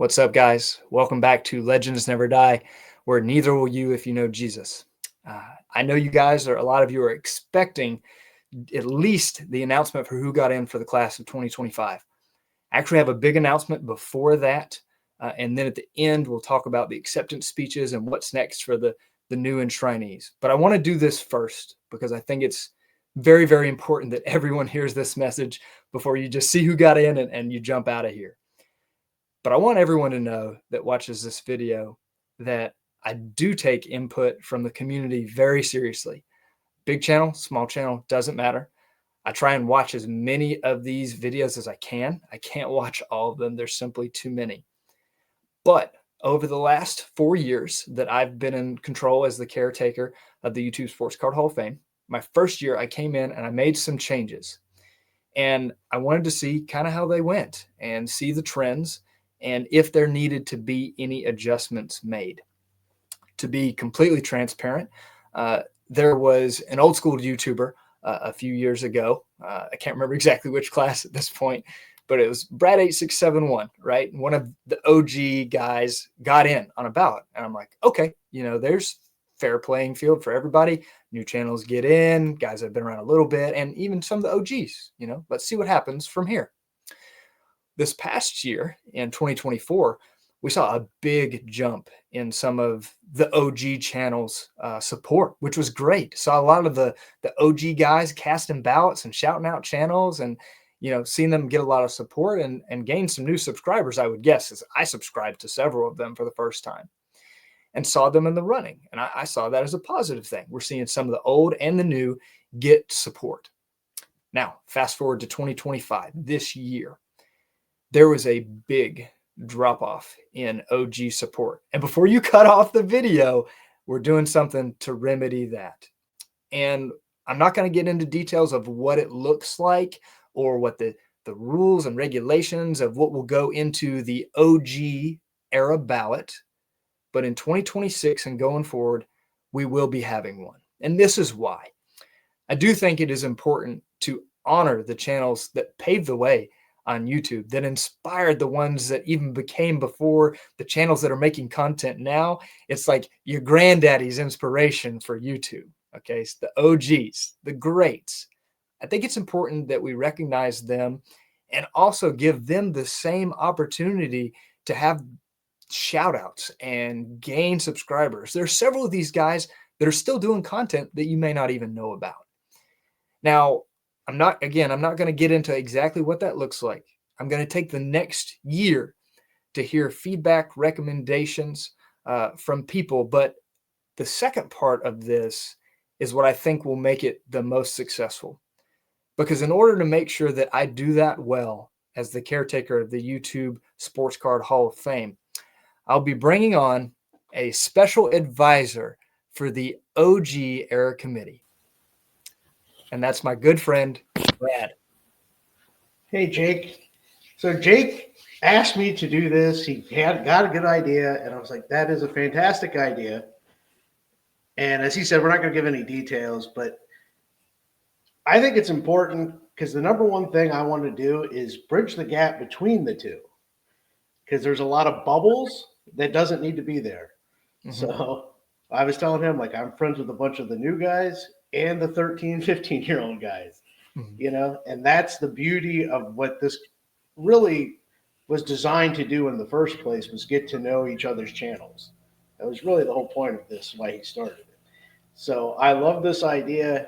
What's up, guys? Welcome back to Legends Never Die, where neither will you if you know Jesus. I know a lot of you are expecting at least the announcement for who got in for the class of 2025. I actually have a big announcement before that. And then at the end, we'll talk about the acceptance speeches and what's next for the new enshrinees. But I want to do this first because I think it's very, very important that everyone hears this message before you just see who got in and you jump out of here. But I want everyone to know that watches this video that I do take input from the community very seriously. Big channel, small channel, doesn't matter. I try and watch as many of these videos as I can. I can't watch all of them. There's simply too many. But over the last 4 years that I've been in control as the caretaker of the YouTube Sports Card Hall of Fame, my first year I came in and I made some changes. And I wanted to see kind of how they went and see the trends and if there needed to be any adjustments made. To be completely transparent, there was an old school YouTuber a few years ago. I can't remember exactly which class at this point, but it was Brad8671, right? One of the OG guys got in on a ballot. And I'm like, okay, there's fair playing field for everybody. New channels get in, guys that have been around a little bit, and even some of the OGs, let's see what happens from here. This past year in 2024, we saw a big jump in some of the OG channels support, which was great. Saw a lot of the OG guys casting ballots and shouting out channels and, seeing them get a lot of support and gain some new subscribers, I would guess, as I subscribed to several of them for the first time and saw them in the running. And I saw that as a positive thing. We're seeing some of the old and the new get support. Now, fast forward to 2025, this year, there was a big drop off in OG support. And before you cut off the video, we're doing something to remedy that. And I'm not going to get into details of what it looks like or what the rules and regulations of what will go into the OG era ballot. But in 2026 and going forward, we will be having one. And this is why. I do think it is important to honor the channels that paved the way on YouTube, that inspired the ones that even became before the channels that are making content now. It's like your granddaddy's inspiration for YouTube. Okay, it's the OGs, the greats. I think it's important that we recognize them and also give them the same opportunity to have shout outs and gain subscribers. There are several of these guys that are still doing content that you may not even know about. Now, I'm not going to get into exactly what that looks like. I'm going to take the next year to hear feedback, recommendations from people. But the second part of this is what I think will make it the most successful. Because in order to make sure that I do that well as the caretaker of the YouTube Sports Card Hall of Fame, I'll be bringing on a special advisor for the OG era committee. And that's my good friend, Brad. Hey, Jake. So Jake asked me to do this. He got a good idea, and I was like, that is a fantastic idea. And as he said, we're not going to give any details, but I think it's important because the number one thing I want to do is bridge the gap between the two, because there's a lot of bubbles that doesn't need to be there. Mm-hmm. So I was telling him, like, I'm friends with a bunch of the new guys and the 13, 15-year-old guys, and that's the beauty of what this really was designed to do in the first place, was get to know each other's channels. That was really the whole point of this, why he started it. So I love this idea.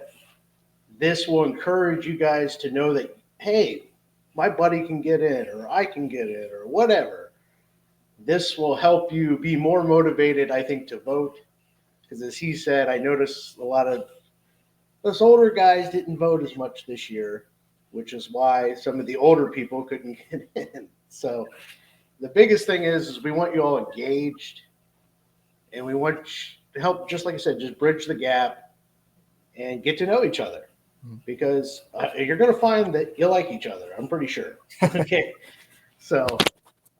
This will encourage you guys to know that, hey, my buddy can get in, or I can get in, or whatever. This will help you be more motivated, I think, to vote. Because as he said, I noticed a lot of us older guys didn't vote as much this year, which is why some of the older people couldn't get in. So the biggest thing is we want you all engaged, and we want to help, just like I said, just bridge the gap and get to know each other, because you're going to find that you like each other. I'm pretty sure. Okay. So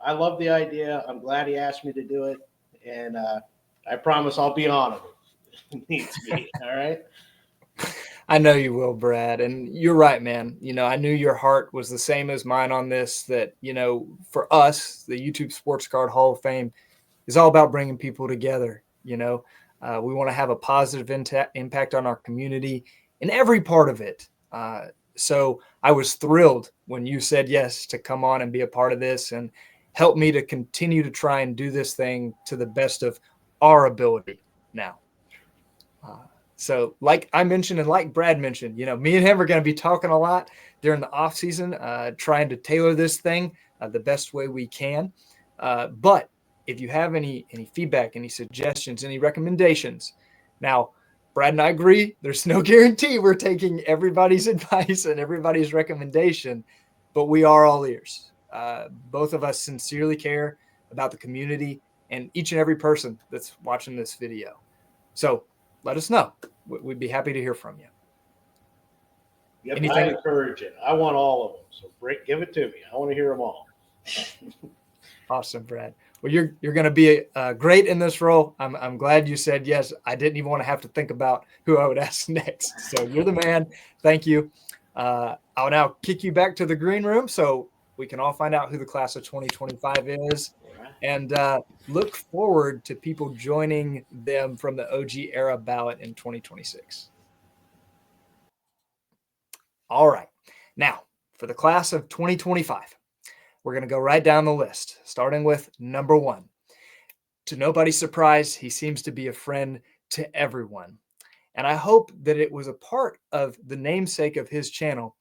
I love the idea. I'm glad he asked me to do it. And I promise I'll be on it if it needs to be. All right. I know you will, Brad. And you're right, man. I knew your heart was the same as mine on this, that, for us, the YouTube Sports Card Hall of Fame is all about bringing people together. We want to have a positive impact on our community in every part of it. So I was thrilled when you said yes to come on and be a part of this and help me to continue to try and do this thing to the best of our ability now. So like I mentioned, and like Brad mentioned, me and him are going to be talking a lot during the off season, trying to tailor this thing the best way we can. But if you have any feedback, any suggestions, any recommendations, now Brad and I agree, there's no guarantee we're taking everybody's advice and everybody's recommendation, but we are all ears. Both of us sincerely care about the community and each and every person that's watching this video. So let us know. We'd be happy to hear from you. Yep, I encourage it. I want all of them. So give it to me. I want to hear them all. Awesome, Brad. Well, you're going to be great in this role. I'm glad you said yes. I didn't even want to have to think about who I would ask next. So you're the man. Thank you. I'll now kick you back to the green room so we can all find out who the class of 2025 is, and look forward to people joining them from the OG era ballot in 2026. All right. Now, for the class of 2025, we're going to go right down the list, starting with number 1. To nobody's surprise, he seems to be a friend to everyone. And I hope that it was a part of the namesake of his channel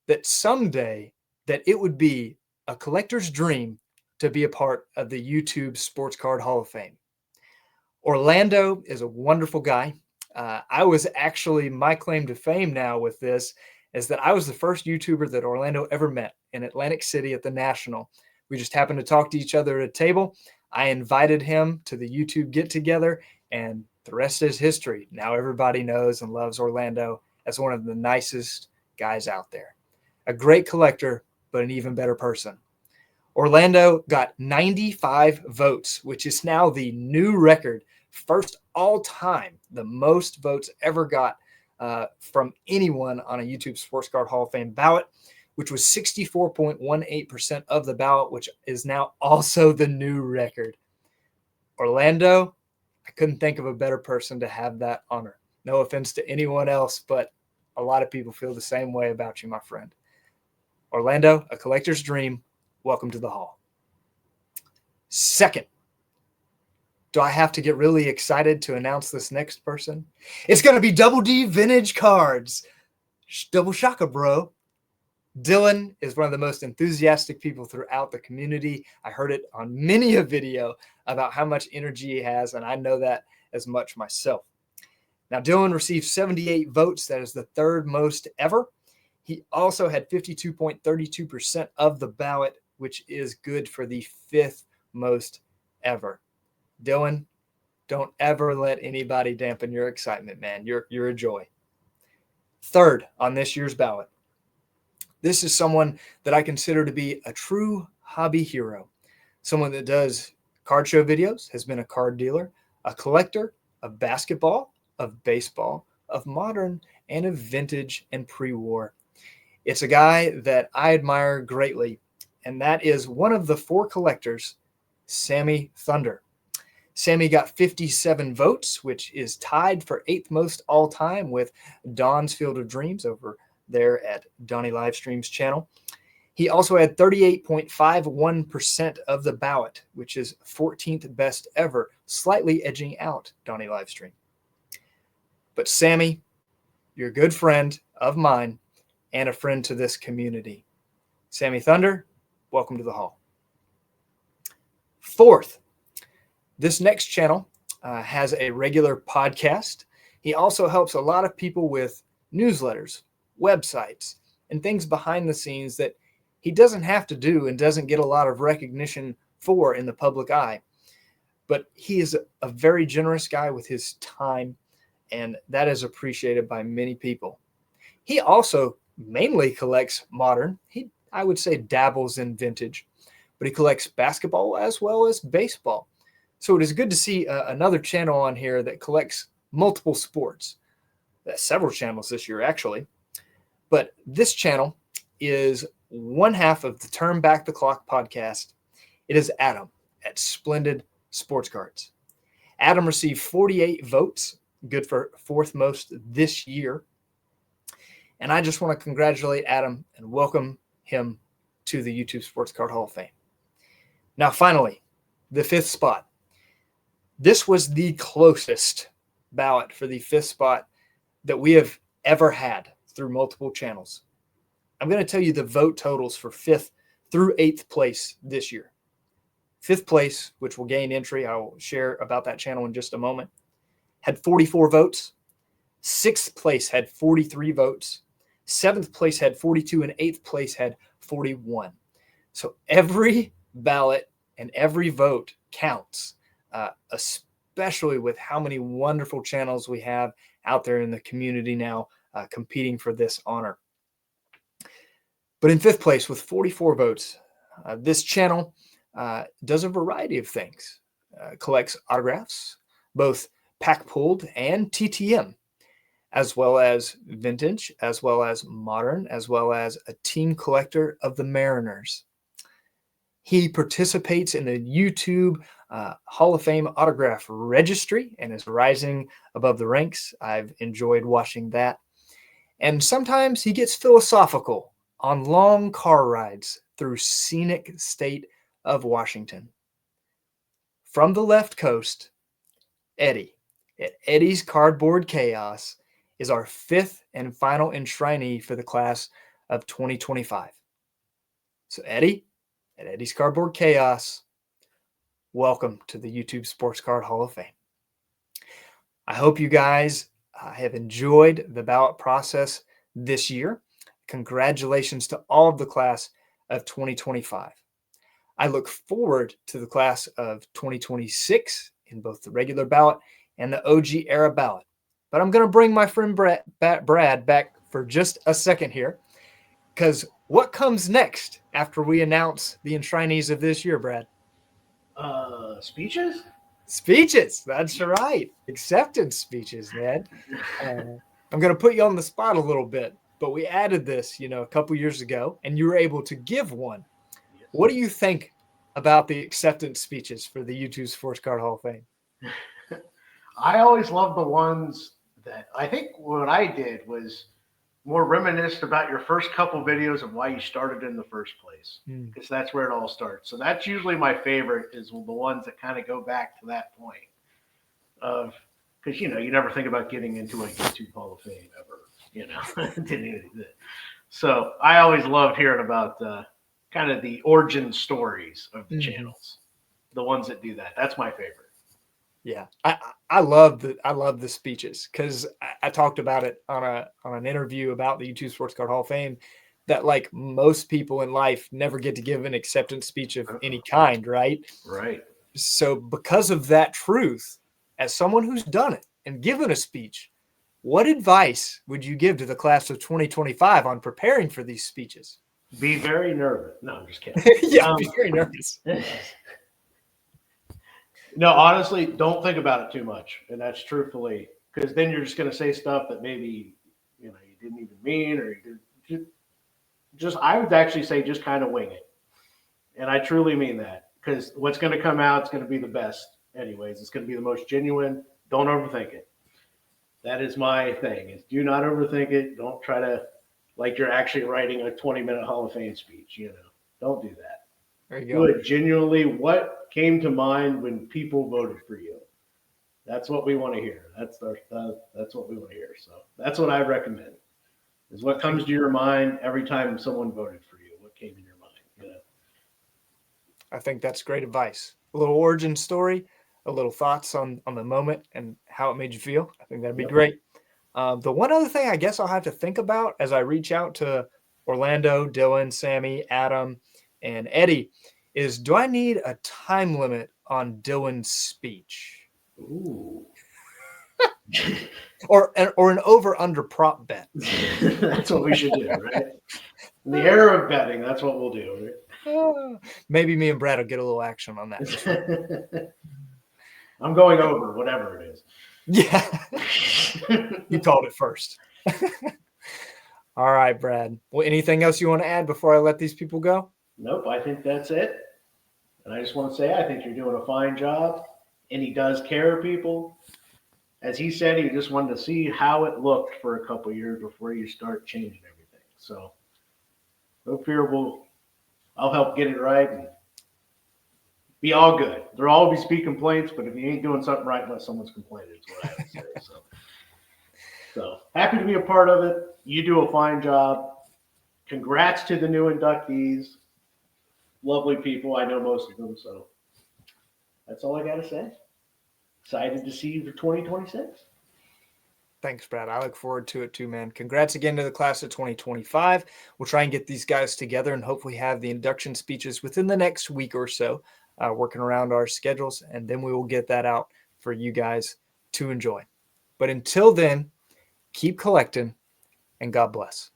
that someday that it would be a collector's dream to be a part of the YouTube Sports Card Hall of Fame. Orlando is a wonderful guy. I was actually, my claim to fame now with this is that I was the first YouTuber that Orlando ever met in Atlantic City at the National. We just happened to talk to each other at a table. I invited him to the YouTube get-together, and the rest is history. Now everybody knows and loves Orlando as one of the nicest guys out there. A great collector, but an even better person. Orlando got 95 votes, which is now the new record, first all time, the most votes ever got from anyone on a YouTube Sports Card Hall of Fame ballot, which was 64.18% of the ballot, which is now also the new record. Orlando, I couldn't think of a better person to have that honor. No offense to anyone else, but a lot of people feel the same way about you, my friend. Orlando, a collector's dream. Welcome to the Hall. Second, do I have to get really excited to announce this next person? It's going to be Double D Vintage Cards. Double shaka, bro. Dylan is one of the most enthusiastic people throughout the community. I heard it on many a video about how much energy he has, and I know that as much myself. Now, Dylan received 78 votes. That is the third most ever. He also had 52.32% of the ballot, which is good for the fifth most ever. Dylan, don't ever let anybody dampen your excitement, man. You're a joy. Third on this year's ballot. This is someone that I consider to be a true hobby hero. Someone that does card show videos, has been a card dealer, a collector of basketball, of baseball, of modern, and of vintage and pre-war. It's a guy that I admire greatly, and that is one of the 4 collectors, Sammy Thunder. Sammy got 57 votes, which is tied for 8th most all time with Don's Field of Dreams over there at Donnie Livestream's channel. He also had 38.51% of the ballot, which is 14th best ever, slightly edging out Donnie Livestream. But Sammy, you're a good friend of mine and a friend to this community. Sammy Thunder, welcome to the Hall. Fourth, this next channel has a regular podcast. He also helps a lot of people with newsletters, websites, and things behind the scenes that he doesn't have to do and doesn't get a lot of recognition for in the public eye. But he is a very generous guy with his time, and that is appreciated by many people. He also mainly collects modern. He, I would say, dabbles in vintage, but he collects basketball as well as baseball. So it is good to see another channel on here that collects multiple sports. several channels this year, actually. But this channel is one half of the Turn Back the Clock podcast. It is Adam at Splendid Sports Cards. Adam received 48 votes, good for fourth most this year. And I just want to congratulate Adam and welcome him to the YouTube Sports Card Hall of Fame. Now, finally, the fifth spot. This was the closest ballot for the fifth spot that we have ever had through multiple channels. I'm going to tell you the vote totals for fifth through eighth place this year. Fifth place, which will gain entry, I will share about that channel in just a moment, had 44 votes. Sixth place had 43 votes. Seventh place had 42, and eighth place had 41. So every ballot and every vote counts, especially with how many wonderful channels we have out there in the community now competing for this honor. But in fifth place with 44 votes, this channel does a variety of things. Collects autographs, both pack pulled and TTM, as well as vintage, as well as modern, as well as a team collector of the Mariners. He participates in the YouTube Hall of Fame autograph registry and is rising above the ranks. I've enjoyed watching that. And sometimes he gets philosophical on long car rides through scenic state of Washington. From the left coast, Eddie at Eddie's Cardboard Chaos is our fifth and final enshrinee for the class of 2025. So Eddie at Eddie's Cardboard Chaos, welcome to the YouTube Sports Card Hall of Fame. I hope you guys have enjoyed the ballot process this year. Congratulations to all of the class of 2025. I look forward to the class of 2026 in both the regular ballot and the OG era ballot. But I'm going to bring my friend Brad back for just a second here, because what comes next after we announce the enshrinees of this year, Brad? Speeches? Speeches. That's right. Acceptance speeches, man. I'm going to put you on the spot a little bit, but we added this, a couple years ago, and you were able to give one. Yes. What do you think about the acceptance speeches for the YouTube Sports Card Hall of Fame? I always love the ones that I think what I did was more reminiscent about your first couple videos of why you started in the first place, because that's where it all starts. So that's usually my favorite, is the ones that kind of go back to that point of, because, you never think about getting into a YouTube Hall of Fame ever, didn't even do that. So I always loved hearing about kind of the origin stories of the channels, the ones that do that. That's my favorite. Yeah, I love the speeches, because I talked about it on an interview about the YouTube Sports Card Hall of Fame, that like most people in life never get to give an acceptance speech of any kind, right? Right. So because of that truth, as someone who's done it and given a speech, what advice would you give to the class of 2025 on preparing for these speeches? Be very nervous. No, I'm just kidding. Yeah, be very nervous. No, honestly, don't think about it too much. And that's truthfully, because then you're just going to say stuff that maybe, you didn't even mean, or you just, I would actually say just kind of wing it. And I truly mean that, because what's going to come out is going to be the best anyways. It's going to be the most genuine. Don't overthink it. That is my thing, is do not overthink it. Don't try to, like you're actually writing a 20-minute Hall of Fame speech, Don't do that. There you go. Do it genuinely. What came to mind when people voted for you? That's what we want to hear. That's what we want to hear. So that's what I recommend, is what comes to your mind every time someone voted for you. What came in your mind? I think that's great advice. A little origin story, a little thoughts on the moment and how it made you feel. I think that'd be great. The one other thing I guess I'll have to think about as I reach out to Orlando, Dylan, Sammy, Adam, and Eddie is, do I need a time limit on Dylan's speech? Ooh. or an over-under prop bet? That's what we should do, right? In the era of betting, that's what we'll do, right? Maybe me and Brad will get a little action on that. I'm going over, whatever it is. Yeah. You called it first. All right, Brad. Well, anything else you want to add before I let these people go? Nope, I think that's it. And I just want to say, I think you're doing a fine job. And he does care of people. As he said, he just wanted to see how it looked for a couple of years before you start changing everything. So, no fear, I'll help get it right and be all good. There'll always be complaints, but if you ain't doing something right unless someone's complaining, is what I would say. So happy to be a part of it. You do a fine job. Congrats to the new inductees. Lovely people. I know most of them, so that's all I got to say. Excited to see you for 2026. Thanks, Brad. I look forward to it too, man. Congrats again to the class of 2025. We'll try and get these guys together and hopefully have the induction speeches within the next week or so, working around our schedules, and then we will get that out for you guys to enjoy. But until then, keep collecting, and God bless.